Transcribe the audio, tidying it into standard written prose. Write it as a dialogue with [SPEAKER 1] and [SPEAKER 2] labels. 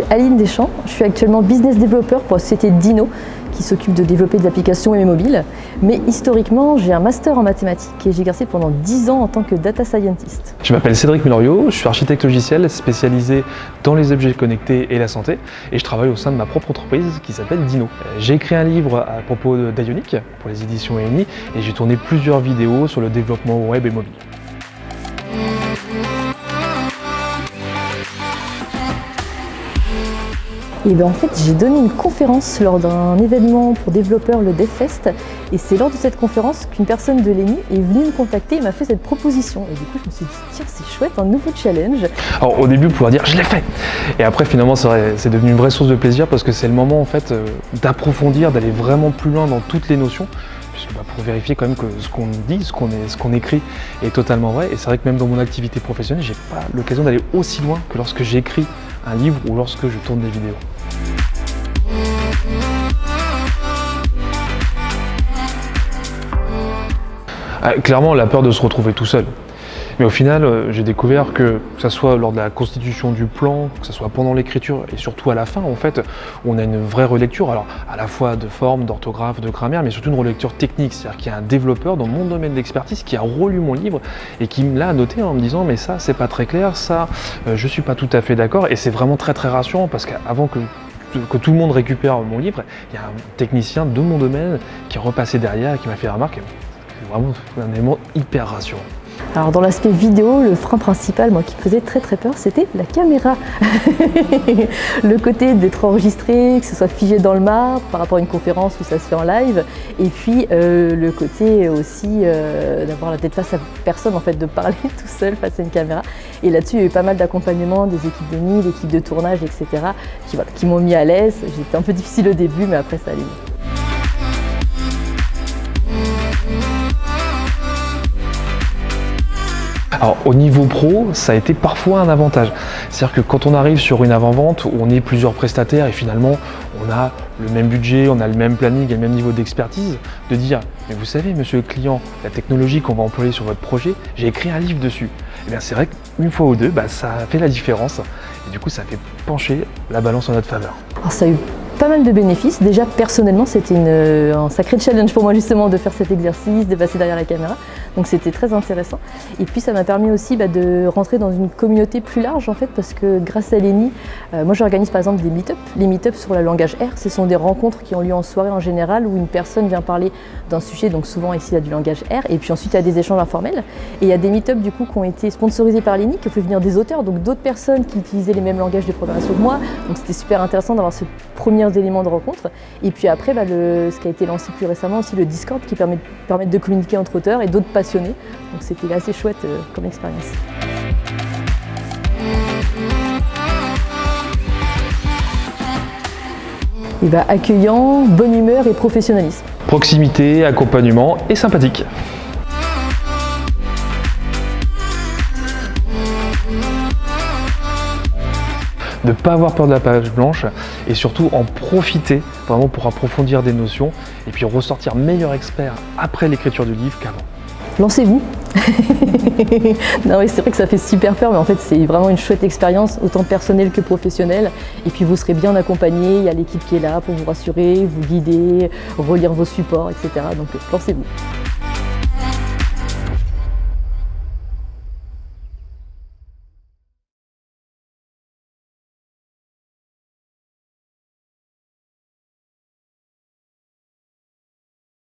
[SPEAKER 1] suis Aline Deschamps, je suis actuellement business developer pour la société Dino qui s'occupe de développer des applications web et mobiles. Mais historiquement, j'ai un master en mathématiques et j'ai exercé pendant 10 ans en tant que data scientist.
[SPEAKER 2] Je m'appelle Cédric Melorio, je suis architecte logiciel spécialisé dans les objets connectés et la santé et je travaille au sein de ma propre entreprise qui s'appelle Dino. J'ai écrit un livre à propos d'Ionic pour les éditions ENI et j'ai tourné plusieurs vidéos sur le développement web et mobile.
[SPEAKER 1] Et bien en fait, j'ai donné une conférence lors d'un événement pour développeurs, le DevFest, et c'est lors de cette conférence qu'une personne de l'ENI est venue me contacter et m'a fait cette proposition. Et du coup, je me suis dit, tiens, c'est chouette, un nouveau challenge.
[SPEAKER 2] Alors au début, pouvoir dire, je l'ai fait. Et après, finalement, c'est devenu une vraie source de plaisir parce que c'est le moment en fait d'approfondir, d'aller vraiment plus loin dans toutes les notions. Pour vérifier quand même que ce qu'on dit, ce qu'on écrit est totalement vrai. Et c'est vrai que même dans mon activité professionnelle, j'ai pas l'occasion d'aller aussi loin que lorsque j'écris un livre ou lorsque je tourne des vidéos. Clairement, la peur de se retrouver tout seul. Mais au final, j'ai découvert que ce soit lors de la constitution du plan, que ce soit pendant l'écriture et surtout à la fin, en fait, on a une vraie relecture, alors à la fois de forme, d'orthographe, de grammaire, mais surtout une relecture technique. C'est-à-dire qu'il y a un développeur dans mon domaine d'expertise qui a relu mon livre et qui me l'a noté en me disant mais ça, c'est pas très clair, ça, je suis pas tout à fait d'accord. Et c'est vraiment très très rassurant parce qu'avant que tout le monde récupère mon livre, il y a un technicien de mon domaine qui est repassé derrière et qui m'a fait la remarque. C'est vraiment un élément hyper rassurant.
[SPEAKER 1] Alors dans l'aspect vidéo, le frein principal, moi, qui me faisait très très peur, c'était la caméra. Le côté d'être enregistré, que ce soit figé dans le marbre par rapport à une conférence où ça se fait en live, et puis le côté aussi d'avoir la tête face à personne, en fait, de parler tout seul face à une caméra. Et là-dessus, il y a eu pas mal d'accompagnement des équipes de NI, l'équipe de tournage, etc., qui m'ont mis à l'aise. J'étais un peu difficile au début, mais après ça allait mieux.
[SPEAKER 2] Alors au niveau pro, ça a été parfois un avantage. C'est-à-dire que quand on arrive sur une avant-vente où on est plusieurs prestataires et finalement on a le même budget, on a le même planning et le même niveau d'expertise, de dire « mais vous savez monsieur le client, la technologie qu'on va employer sur votre projet, j'ai écrit un livre dessus ». Et bien c'est vrai qu'une fois ou deux, ça a fait la différence et du coup ça fait pencher la balance en notre faveur.
[SPEAKER 1] Alors, ça a eu pas mal de bénéfices. Déjà personnellement c'était un sacré challenge pour moi justement de faire cet exercice, de passer derrière la caméra, donc c'était très intéressant. Et puis ça m'a permis aussi de rentrer dans une communauté plus large en fait, parce que grâce à l'ENI, moi j'organise par exemple des meet-up. Les meet-up sur le langage R, ce sont des rencontres qui ont lieu en soirée en général où une personne vient parler d'un sujet, donc souvent ici il y a du langage R, et puis ensuite il y a des échanges informels. Et il y a des meet-up du coup qui ont été sponsorisés par l'ENI, qui ont fait venir des auteurs, donc d'autres personnes qui utilisaient les mêmes langages de programmation que moi, donc c'était super intéressant d'avoir ce premier éléments de rencontre. Et puis après, ce qui a été lancé plus récemment aussi, le Discord, qui permet de communiquer entre auteurs et d'autres passionnés. Donc c'était assez chouette comme expérience. Et accueillant, bonne humeur et professionnalisme.
[SPEAKER 2] Proximité, accompagnement et sympathique. De ne pas avoir peur de la page blanche et surtout en profiter vraiment pour approfondir des notions et puis ressortir meilleur expert après l'écriture du livre qu'avant.
[SPEAKER 1] Lancez-vous. Non mais c'est vrai que ça fait super peur, mais en fait c'est vraiment une chouette expérience, autant personnelle que professionnelle. Et puis vous serez bien accompagné, il y a l'équipe qui est là pour vous rassurer, vous guider, relire vos supports, etc. Donc lancez-vous.